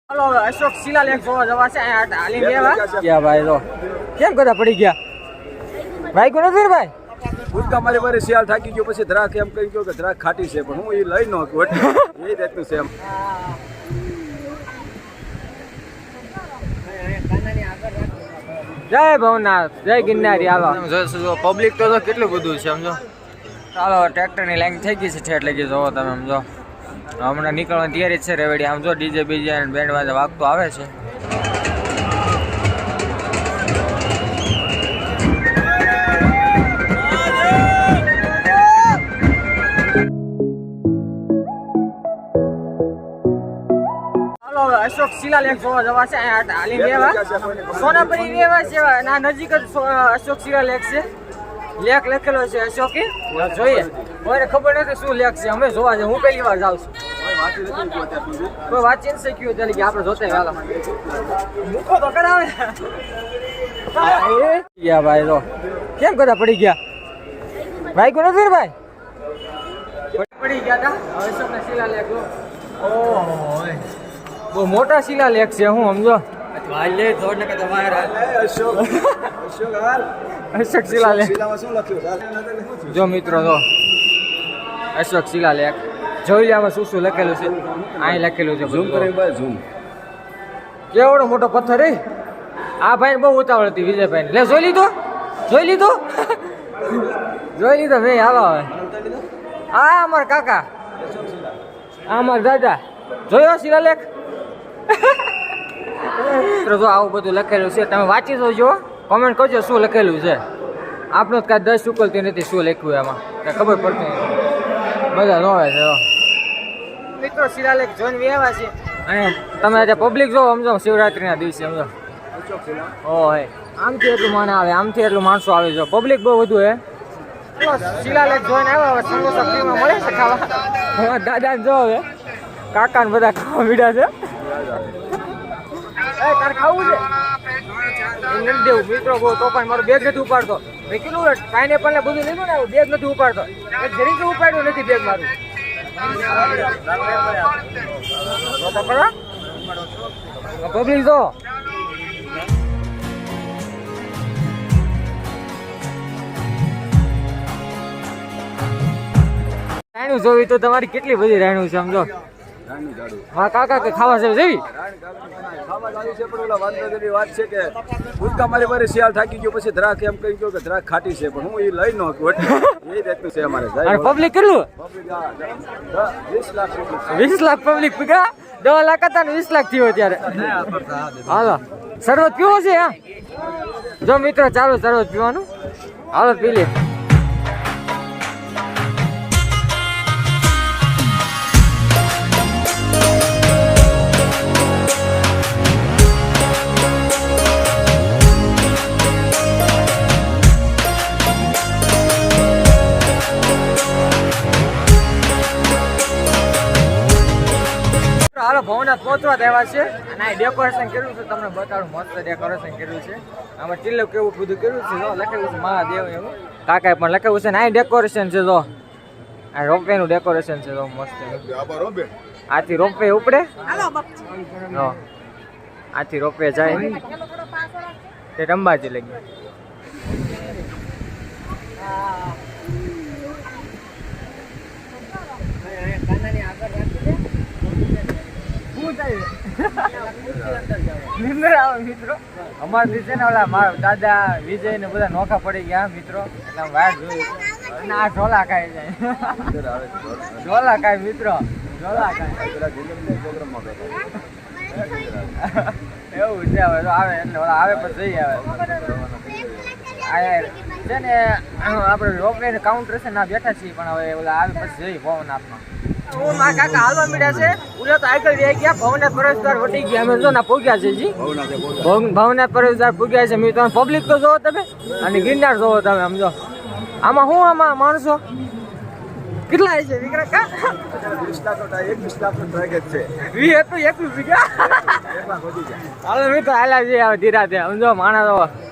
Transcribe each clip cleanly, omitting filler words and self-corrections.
હાલો અશોક શિલાલેખ જોવા જવા છે અહીંયા હાલી ગયા ક્યાં ભાઈ તો કેમ કદા પડી ગયા ભાઈ કોને ફેર ભાઈ ભૂલકા મારી વારે શિયાળ થાકી ગયો પછી ધરાક એમ કહી ગયો કે ધરાક ખાટી છે પણ હું એ લઈ ન હતું એ રીતનું છે એમ જય ભવનાથ જય ગિરનારી હાલો જો પબ્લિક તો કેટલું બધું છે સમજો ચાલો ટ્રેક્ટરની લાઈન થઈ ગઈ છે એટલે કે જોવો તમે સમજો હમણાં નીકળવાની તૈયારી છે રેવડી આમ જો ડીજે બીજે અને બેન્ડ વાજા વાગતો આવે છે અશોક શિલાલેખ જોવા જવા છે અહીંયા હાલી ગયા સોનાપરી રહેવા છે ના નજીક જ અશોક શિલાલેખ છે લેખ લખેલો છે અશોકી જોઈએ કોઈને ખબર નથી શું લેખ છે અમે જોવા છે હું પહેલી વાર જાઉં છું કોઈ વાંચી નથી શક્યું એટલે કે આપણે જોતે હાલો મૂકો તો કરાવે ગયા ભાઈ તો કેમ કદા પડી ગયા ભાઈ કોને ફેર ભાઈ પડી ગયા હતા અશોકના શિલાલેખ ઓહો બહુ મોટા શિલાલેખ છે હું સમજો અશોક શિલાલેખ જો મિત્રો જો અશોક શિલાલેખ જોઈ આમાં શું શું લખેલું છે અહીં લખેલું છે કેવડો મોટો પથ્થર એ આ ભાઈ બહુ ઉતાવળ હતી વિજયભાઈ લે જોઈ લીધો જોઈ લીધો જોઈ લીધો ભાઈ હાલો હવે હા અમારા કાકા આ અમારા દાદા જોયો શિલાલેખ જો આવું બધું લખેલું છે તમે વાંચી જોજો કોમેન્ટ કરજો શું લખેલું છે આપણું કાંઈ દસ ઉકલતી નથી શું લખ્યું એમાં કાંઈ ખબર પડતી નથી મજા ન આવે છે મિત્રો શિલાલેખ જોઈને આવ્યા છે અને તમે આજે પબ્લિક જો સમજો શિવરાત્રીના દિવસે સમજો ઓહે આમથી એટલું માણસ આવે આમથી એટલું માણસો આવે છે પબ્લિક બહુ વધુ હે શિલાલેખ જોઈને આવ્યા હવે સમોસા ફ્રીમાં મળે છે ખાવા દાદાને જો હવે કાકાને બધા ખાવા મીડા છે તારે ખાવું છે નથી દેવું મિત્રો બહુ તોફાન મારું બેગ નથી ઉપાડતો મેં કીધું પાઇનેપલ ને બધું લીધું ને બેગ નથી ઉપાડતો એક જરીક ઉપાડ્યું નથી બેગ મારું પબ્લિક જો રાયણું જોવી તો તમારી કેટલી બધી રાયણું છે સમજો હા કાકા કે ખાવા છે જેવી વાત છે કે ભૂલકા મારી વારે શિયાળ થાકી ગયો પછી ધરાક એમ કહી ગયો કે ધરાક ખાટી છે પણ હું એ લઈ ન હતું એ રીતનું છે અમારે પબ્લિક કેટલું 20 લાખ પબ્લિક પીગા 10 લાખ હતા ને 20 લાખ થયો ત્યારે હાલો શરબત પીવો છે હા જો મિત્રો ચાલો શરબત પીવાનું હાલો પી લે હાલો ભવનાથ પહોંચવા આવ્યા છે અને આ ડેકોરેશન કર્યું છે તમને બતાડું મસ્ત ડેકોરેશન કર્યું છે આમાં ટીલો કેવું બધું કર્યું છે જો લખેલું છે મહાદેવ એવું કાકાએ પણ લખેલું છે ને આ ડેકોરેશન છે જો આ રોપવે નું ડેકોરેશન છે જો મસ્ત આથી રોપવે ઉપડે જો આથી રોપવે જાય તે અંબાજી લગી મિત્રો અમારા છે ને ઓલા મારા દાદા વિજય ને બધા નોખા પડી ગયા મિત્રો એટલે વાટ જોયું આ ઢોલા ખાઈ જાય ઢોલા ખાય મિત્રો ઢોલા ખાય એવું છે હવે આવે એટલે ઓલા આવે પછી જઈ આવે છે ને આપણે રોપવે કાઉન્ટર છે ના બેઠા છીએ પણ હવે ઓલા આવે પછી જઈ ભવનાથમાં મારા કાકા હાલવા મીડ્યા છે ઉલ્યો તો આગળ રહી ગયા ભવનાથ પ્રવેશદ્વાર વટી ગયા અમે જો ના પૂગ્યા છે જી ભવનાથ પ્રવેશદ્વાર પૂગ્યા છે મિત્રો પબ્લિક તો જોવો તમે અને ગિરનાર જોવો તમે સમજો આમાં શું આમાં માણસો કેટલા છે વિક્રમ કા 21 લાખ ટાર્ગેટ છે 21 વીઘા હાલો મિત્રો હાલા જઈએ હવે ધીરા તે સમજો માણસ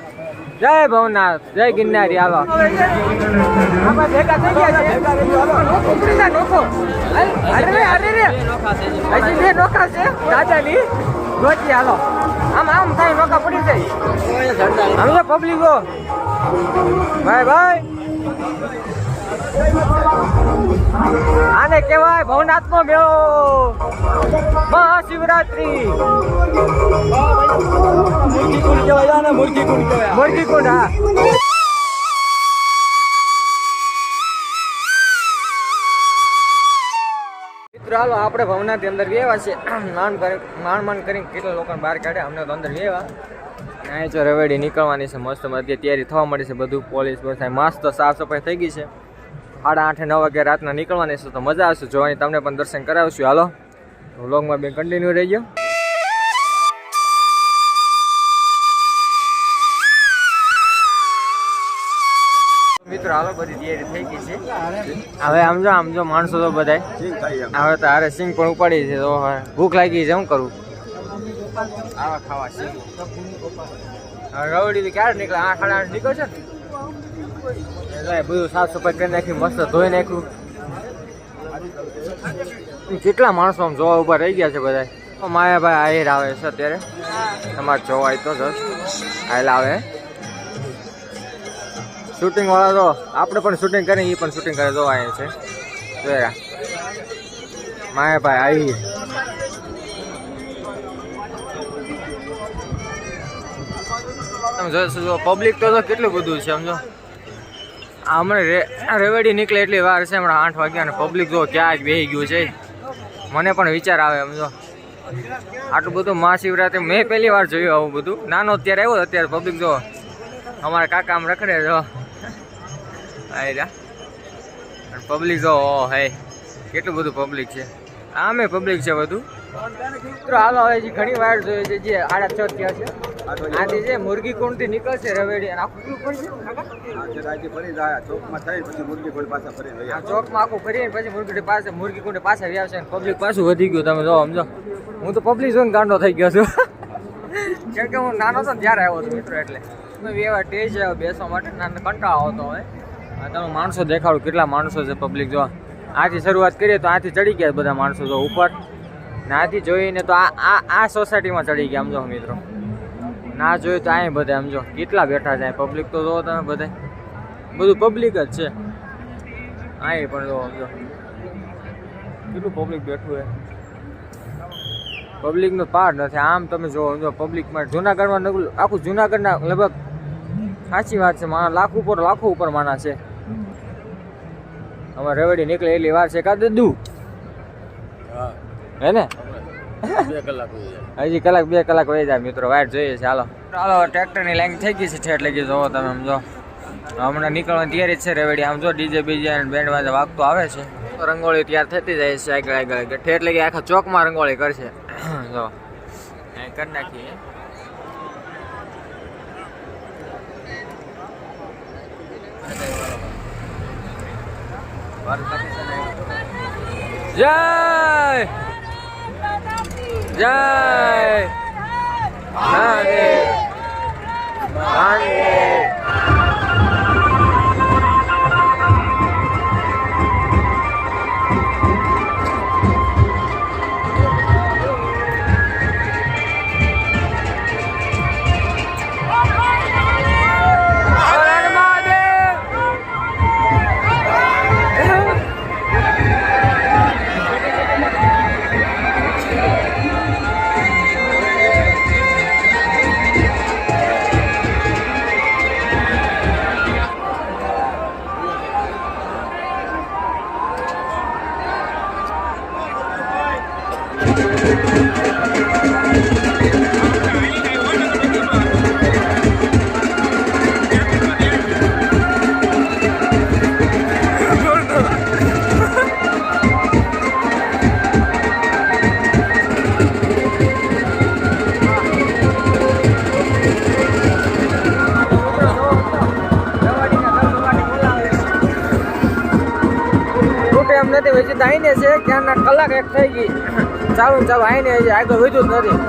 જય ભવનાથ જય ગિરનારી હાલો આમાં ભેગા થઈ ગયા છે લોકો ઉપડી નોખો અરે રે હજી બે નોખા છે દાદાની ગોચી હાલો આમ આમ થાય નોકા પડી જાય આમ તો પબ્લિકો ભાઈ ભાઈ આને કહેવાય ભવનાથનો મેળો મહાશિવરાત્રી મુરગી કુંડ હા મિત્રો હાલો આપણે ભવનાથની અંદર વેવા છે માંડ કરીને કેટલા લોકોને બહાર કાઢે અમને તો અંદર વેવા અહીં જો રવેડી નીકળવાની છે મસ્ત અત્યારે તૈયારી થવા મળી છે બધું પોલીસ બધા મસ્ત સાફ સફાઈ થઈ ગઈ છે 8:30 9 વાગે રાતના નીકળવાની છે તો મજા આવશે જોવાની તમને પણ દર્શન કરાવશું હાલો વ્લોગમાં બે કન્ટિન્યુ રહી ગયો મિત્રો હાલો બધી તૈયારી થઈ ગઈ છે હવે આમ જો માણસો તો બધા હવે તો હારે સિંગ પણ ઉપાડી છે તો ભૂખ લાગી છે શું કરું આવા ખાવા સિંગ રવડી ક્યારે નીકળે 8:30 નીકળશે ને બધું સાફ સફાઈ કરી નાખી મસ્ત ધોઈ નાખ્યું કેટલા માણસો આમ જોવા ઉભા રહી ગયા છે બધા માયાભાઈ આહિર આવે છે અત્યારે તમારે જોવાય તો જસ આયલ આવે શૂટિંગ વાળા તો આપણે પણ શૂટિંગ કરીએ એ પણ શૂટિંગ કરે જોવા આવે છે જોયા માયાભાઈ આહિર તમે જોશો પબ્લિક તો કેટલું બધું છે સમજો હમણાં રેવડી નીકળે એટલી વાર છે હમણાં 8 વાગ્યા ને પબ્લિક જો ક્યાં બેસી ગયું છે મને પણ વિચાર આવે સમજો આટલું બધું મહાશિવરાત્રી મેં પહેલી વાર જોયું આવું બધું નાનો અત્યારે આવ્યો અત્યારે પબ્લિક જો અમારા કાકા આમ રખડે જો પબ્લિક જો હે કેટલું બધું પબ્લિક છે આમે પબ્લિક છે બધું મિત્રો હાલો હવે ઘણી વાર જોઈએ છે જે 8:30 થયા છે આથી જે મુરગી કુંડ થી નીકળશે રવેડી અને આખું ચોકમાં આખું ફરીને પછી મુરગી કુંડ પાછા વ્યાવશે પબ્લિક પાછું વધી ગયું તમે જો સમજો હું તો પબ્લિક જોઈને ગાંડો થઈ ગયો છું કેમ કે હું નાનો હતો ને ત્યારે આવ્યો હતો મિત્રો એટલે એવા ટેજ બેસવા માટે કંટાળો આવતો હોય તમે માણસો દેખાડો કેટલા માણસો છે પબ્લિક જો આથી શરૂઆત કરીએ તો આથી ચડી ગયા બધા માણસો જો ઉપર ને આથી જોઈને તો આ સોસાયટીમાં ચડી ગયા સમજો મિત્રો ના જોયું તો અહીં બધા સમજો કેટલા બેઠા છે પબ્લિક તો જોવો તમે બધા બધું પબ્લિક જ છે અહીં પણ જોવો સમજો કેટલું પબ્લિક બેઠું હોય પબ્લિકનો પાર નથી આમ તમે જોવો સમજો પબ્લિકમાં જુનાગઢમાં આખું જુનાગઢના લગભગ સાચી વાત છે લાખો ઉપર માણસ છે અમારે રવેડી નીકળે એટલી વાર છે કા દૂ હે ને 2 કલાક હજી કલાક 2 કલાક વહી જાય મિત્રો વાઇટ જોઈએ છે હાલો ટ્રેક્ટરની લાઈન થઈ ગઈ છે ઠેઠ લગી જોવો તમે સમજો હમણાં નીકળવાની તૈયારી છે રવેડી આમ જો ડીજે બીજે બેન્ડ વાજે વાગતો આવે છે રંગોળી તૈયાર થતી જાય છે આગળ ઠેઠ લગી આખા ચોકમાં રંગોળી કરશે જો કરી નાખીએ જય જય નથી વચ્ચે આવીને છે ક્યારના કલાક એક થઈ ગઈ ચાલુ આવીને આગળ વધ્યું જ નથી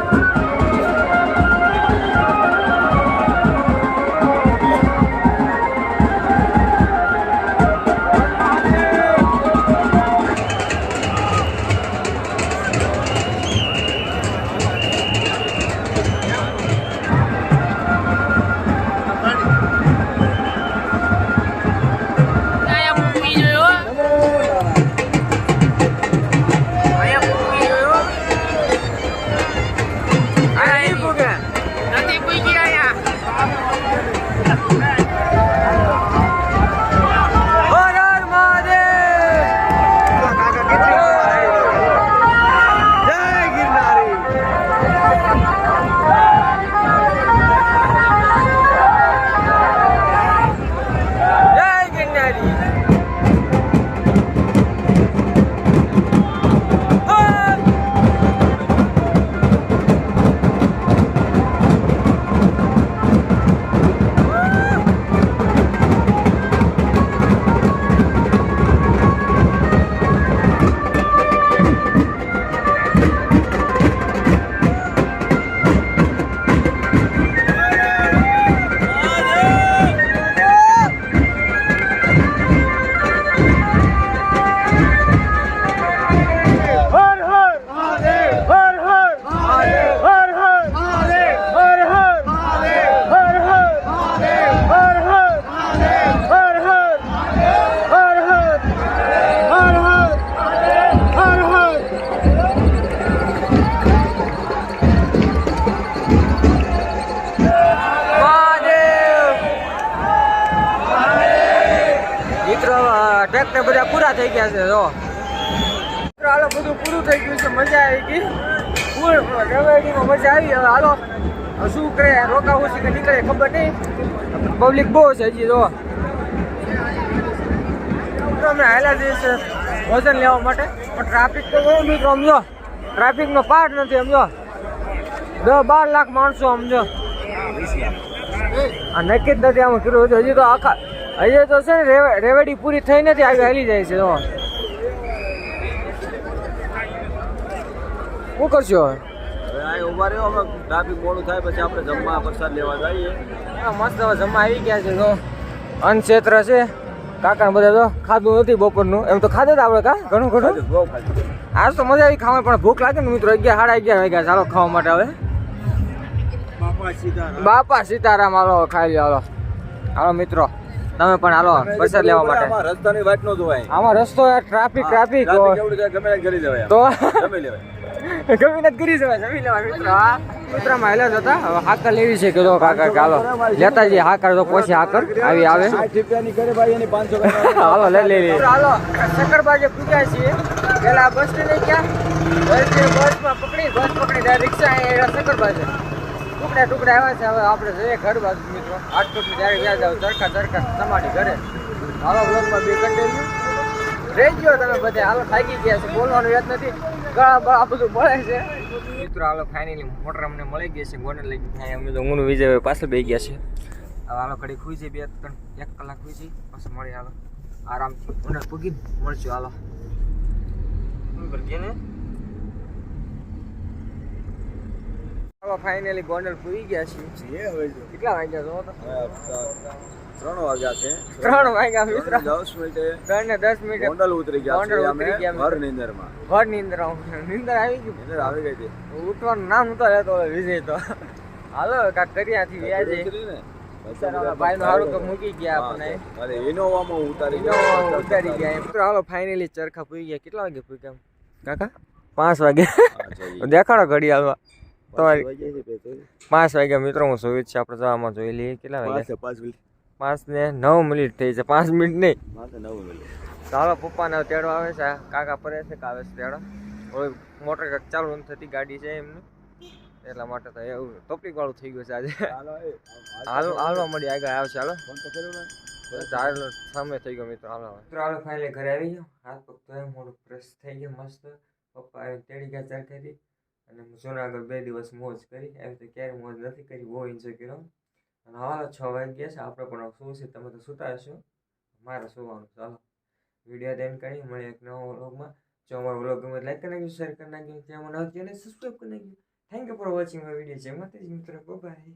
બ્રેક ને બધા પૂરા થઈ ગયા છે જો મિત્રો હાલો બધું પૂરું થઈ ગયું છે મજા આવી ગઈ ફૂલ રેવડીમાં મજા આવી હવે હાલો હવે શું કરે રોકાવું છે કે નીકળે ખબર નહીં પબ્લિક બહુ છે હજી જો અમે હાલા જઈએ છે વજન લેવા માટે પણ ટ્રાફિક તો બહુ મિત્રો સમજો ટ્રાફિકનો પાર નથી સમજો 10-12 લાખ માણસો સમજો આ નક્કી જ નથી આમાં કર્યું હતું હજી તો આખા હજી તો છે ને રેવડી પૂરી થઈ નથી આગળ હાલી જાય છે જો શું કરશો હવે હવે આ ઉભા રહ્યો અમે ટ્રાફિક મોડું થાય પછી આપણે જમવા પ્રસાદ લેવા જઈએ મસ્ત હવે જમવા આવી ગયા છે જો અનક્ષેત્ર છે કાકા બધા તો ખાધું નથી બપોરનું એમ તો ખાધે આપણે કા ઘણું ઘણું બહુ ખાલી આજ તો મજા આવી ખાવા પણ ભૂખ લાગે ને મિત્રો 11-11 વાગ્યા ચાલો ખાવા માટે હવે બાપા સીતારામ હાલો ખાઈ લો હાલો હાલો મિત્રો તમે પણ હાલો પ્રસાદ લેવા માટે રસ્તાની વાટ નો જોવાય આમાં રસ્તો ટ્રાફિક કેવડું છે ગમે તે કરી જવાય તો જમી લેવાય ગમી નથી કરી જવાય જમી લેવા મિત્રો હા મિત્રમાં હેલા જતા હવે હાકર લેવી છે કે જો કાકા ચાલો લેતા જઈએ હાકર તો પછી હાકર આવી આવે 60 રૂપિયાની કરે ભાઈ એની 500 હાલો લે હાલો સકરબાજે પૂગ્યા છીએ પેલા બસ સ્ટેન્ડ ગયા બસમાં પકડી ડાયરેક્ટ રિક્ષા સકરબાજે ટુકડા આવ્યા છે હવે આપણે જઈએ ઘર બાજુ મિત્રો 8 ફૂટની જ્યારે વ્યાજ આવ ચરખા સમાડી ઘરે હાલો બ્લોગમાં બે કન્ટિન્યુ રહી ગયો તમે બધે હાલો થાકી ગયા છે બોલવાનું યાદ નથી ગળા આ બધું મળે છે મિત્રો હાલો ફાઇનલી મોટર અમને મળી ગઈ છે ગોંડલ લઈ ગઈ અમે તો હું વિજય પાછળ બેસી ગયા છે હવે હાલો ઘડી ખુઈ છે 2-3 કલાક ખુઈ છે પછી મળી હાલો આરામથી ગોંડલ પૂગીને મળશું હાલો હાલો ફાઇનલી ગોંડલ પૂરી ગયા છીએ કેટલા વાગ્યા છો તો 3 વાગ્યા છે 3 વાગ્યા મિત્રો 10 મિનિટે 3 ને 10 મિનિટે ગોંડલ ઉતરી ગયા છે અમે ઘર નીંદરમાં ઘર નીંદર નીંદર આવી ગઈ નીંદર આવી ગઈ હતી ઉઠવાનું નામ નતો લેતો વિજય તો હાલો કાક કર્યાથી વ્યાજે ભાઈ નો હારું તો મૂકી ગયા આપણને અરે ઇનોવામાં ઉતારી ગયા મિત્રો હાલો ફાઇનલી ચરખા પૂરી ગયા કેટલા વાગે પૂરી કાકા 5 વાગે દેખાડો ઘડિયાળમાં તમારી 5 વાગ્યા મિત્રો હું જોયું છે આપણે જવામાં જોઈ લઈએ કેટલા વાગ્યા 5 ને 9 મિનિટ થઈ છે 5 મિનિટ નહીં 9 મિનિટ ચાલો પપ્પાને તેડો આવે છે કાકા પરે છે કાવે છે તેડો મોટર કાંક ચાલુ નથી થતી ગાડી છે એમને એટલા માટે તો એવું ટોપિક વાળું થઈ ગયું છે આજે હાલવા મળી આગળ આવશે હાલો ચાલો સમય થઈ ગયો મિત્રો હાલો હાલો ફાઇનલી ઘરે આવી ગયો હાથ પગ તો મોડું ફ્રેશ થઈ ગયું મસ્ત પપ્પા તેડી ગયા ચરખેથી અને જૂનાગઢ 2 દિવસ મોજ કરી એમ તો ક્યારે મોજ નથી કરી બહુ એન્જોય કર્યો અને હાલો 6 વાગ્યા છે આપણે પણ શું છે તમે તો સુતા હશો મારે સુવાનું ચાલો વિડીયો દેન કરી મળે એક નવો વ્લોગમાં જો અમારો વ્લોગ ગમે લાઈક કરી નાખજો શેર કરી નાખજો ત્યાં મને સબસ્ક્રાઈબ કરી નાખજો thank you for watching my video જય માતાજી મિત્રો બાય